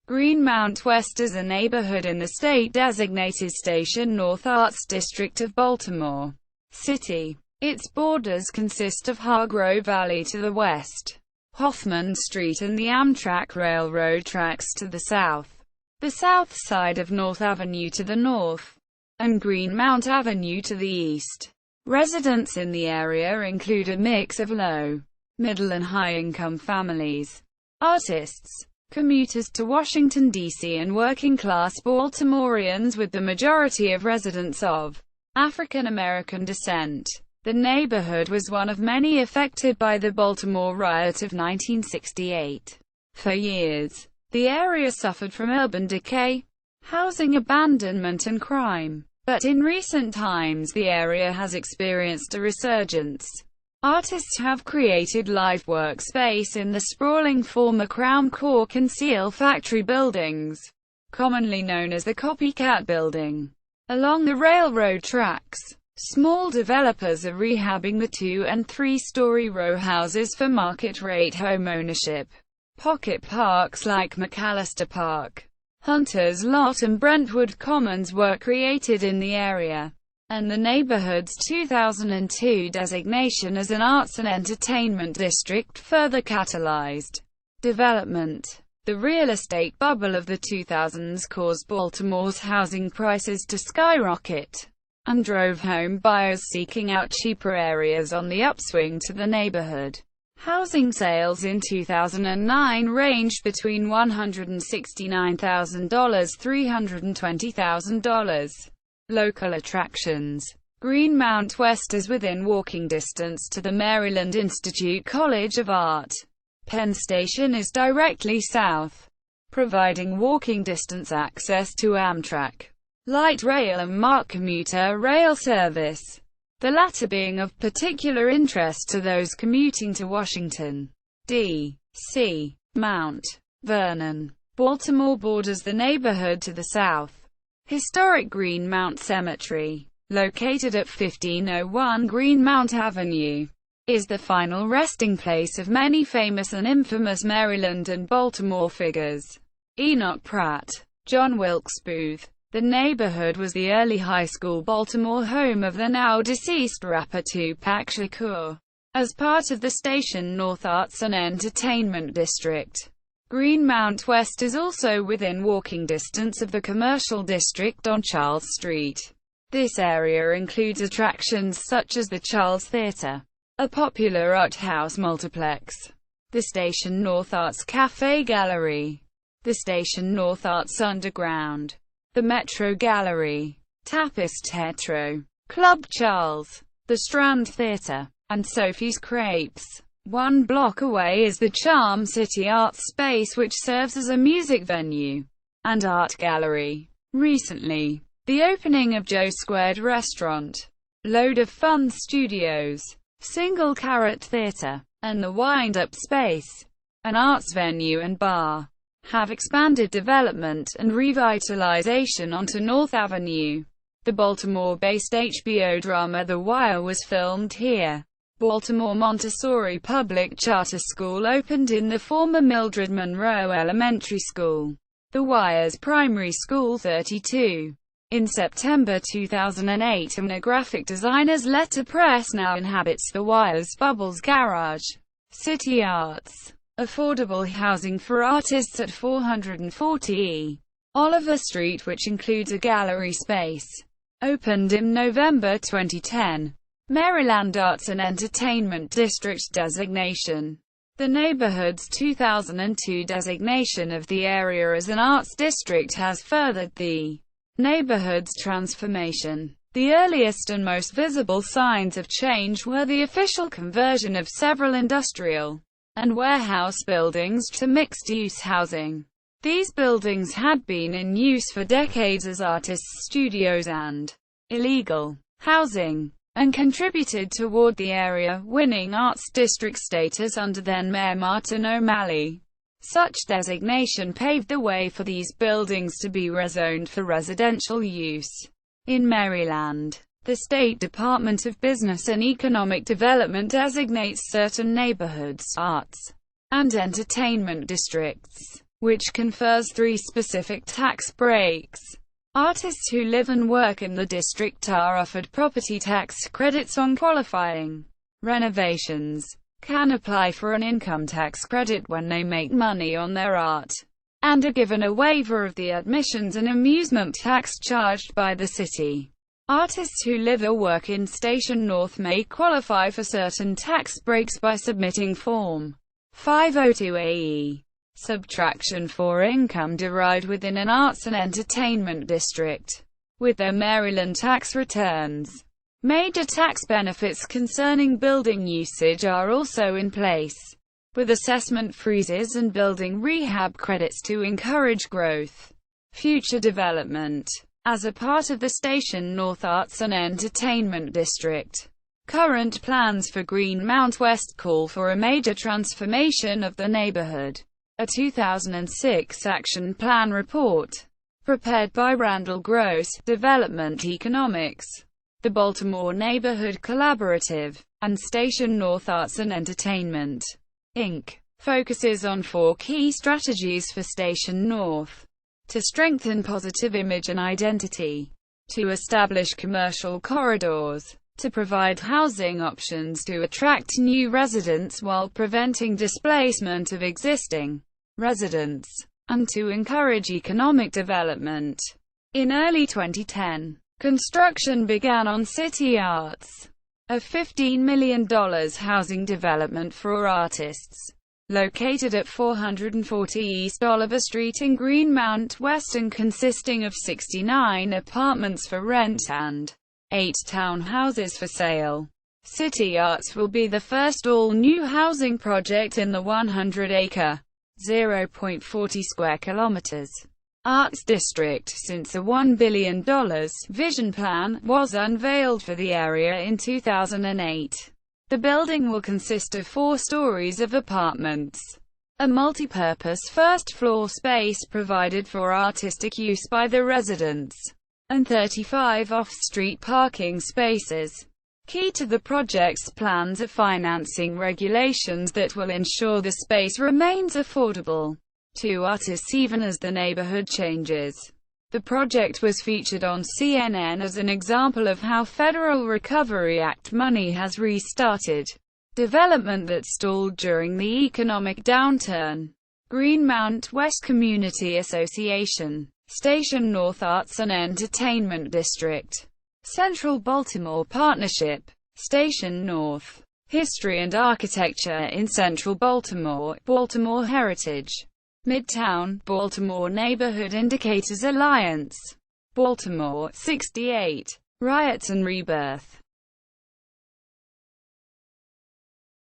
Greenmount West is a neighborhood in the state-designated Station North Arts District of Baltimore City. Its borders consist of Hargrove Alley to the west, Hoffman Street and the Amtrak railroad tracks to the south, the south side of North Avenue to the north, and Greenmount Avenue to the east. Residents in the area include a mix of low, middle and high-income families, artists, commuters to Washington, D.C. and working-class Baltimoreans, with the majority of residents of African-American descent. The neighborhood was one of many affected by the Baltimore riot of 1968. For years, the area suffered from urban decay, housing abandonment and crime. But in recent times the area has experienced a resurgence. Artists have created live workspace in the sprawling former Crown Cork and Seal factory buildings, commonly known as the Copycat Building, along the railroad tracks. Small developers are rehabbing the 2- and 3-story row houses for market-rate homeownership. Pocket parks like McAllister Park, Hunter's Lot and Brentwood Commons were created in the area, and the neighborhood's 2002 designation as an arts and entertainment district further catalyzed development. The real estate bubble of the 2000s caused Baltimore's housing prices to skyrocket, and drove home buyers seeking out cheaper areas on the upswing to the neighborhood. Housing sales in 2009 ranged between $169,000 to $320,000. Local attractions. Greenmount West is within walking distance to the Maryland Institute College of Art. Penn Station is directly south, providing walking distance access to Amtrak, light rail and MARC commuter rail service, the latter being of particular interest to those commuting to Washington, D.C. Mount Vernon, Baltimore borders the neighborhood to the south. Historic Greenmount Cemetery, located at 1501 Greenmount Avenue, is the final resting place of many famous and infamous Maryland and Baltimore figures. Enoch Pratt, John Wilkes Booth. The neighborhood was the early high school Baltimore home of the now-deceased rapper Tupac Shakur. As part of the Station North Arts and Entertainment District, Greenmount West is also within walking distance of the commercial district on Charles Street. This area includes attractions such as the Charles Theatre, a popular art house multiplex, the Station North Arts Cafe Gallery, the Station North Arts Underground, the Metro Gallery, Tapest Hetero, Club Charles, the Strand Theatre, and Sophie's Crepes. 1 block away is the Charm City Arts Space, which serves as a music venue and art gallery. Recently, the opening of Joe Squared Restaurant, Load of Fun Studios, Single Carrot Theatre, and the Wind-Up Space, an arts venue and bar, have expanded development and revitalization onto North Avenue. The Baltimore-based HBO drama The Wire was filmed here. Baltimore Montessori Public Charter School opened in the former Mildred Monroe Elementary School, The Wire's primary school. 32. In September 2008, a graphic designer's letterpress now inhabits The Wire's Bubbles Garage. City Arts. Affordable housing for artists at 440 Oliver Street, which includes a gallery space, opened in November 2010. Maryland Arts and Entertainment District designation. The neighborhood's 2002 designation of the area as an arts district has furthered the neighborhood's transformation. The earliest and most visible signs of change were the official conversion of several industrial and warehouse buildings to mixed-use housing. These buildings had been in use for decades as artists' studios and illegal housing, and contributed toward the area winning arts district status under then-Mayor Martin O'Malley. Such designation paved the way for these buildings to be rezoned for residential use. In Maryland, the State Department of Business and Economic Development designates certain neighborhoods arts and entertainment districts. which confers 3 specific tax breaks. Artists who live and work in the district are offered property tax credits on qualifying renovations, can apply for an income tax credit when they make money on their art, and are given a waiver of the admissions and amusement tax charged by the city. Artists who live or work in Station North may qualify for certain tax breaks by submitting Form 502AE. Subtraction for income derived within an arts and entertainment district, with their Maryland tax returns. Major tax benefits concerning building usage are also in place, with assessment freezes and building rehab credits to encourage growth. Future development. As a part of the Station North Arts and Entertainment District, current plans for Greenmount West call for a major transformation of the neighborhood. A 2006 action plan report, prepared by Randall Gross, Development Economics, the Baltimore Neighborhood Collaborative, and Station North Arts and Entertainment, Inc., focuses on 4 key strategies for Station North: to strengthen positive image and identity, to establish commercial corridors, to provide housing options to attract new residents while preventing displacement of existing residents, and to encourage economic development. In early 2010, construction began on City Arts, a $15 million housing development for artists, located at 440 East Oliver Street in Greenmount West and consisting of 69 apartments for rent and 8 townhouses for sale. City Arts will be the first all-new housing project in the 100-acre, 0.40 square kilometers arts district since a $1 billion vision plan was unveiled for the area in 2008. The building will consist of 4 stories of apartments, a multi-purpose first-floor space provided for artistic use by the residents, and 35 off-street parking spaces. Key to the project's plans are financing regulations that will ensure the space remains affordable to artists even as the neighborhood changes. The project was featured on CNN as an example of how Federal Recovery Act money has restarted development that stalled during the economic downturn. Greenmount West Community Association, Station North Arts and Entertainment District, Central Baltimore Partnership, Station North, History and Architecture in Central Baltimore, Baltimore Heritage, Midtown, Baltimore Neighborhood Indicators Alliance, Baltimore, 68, Riot and Rebirth.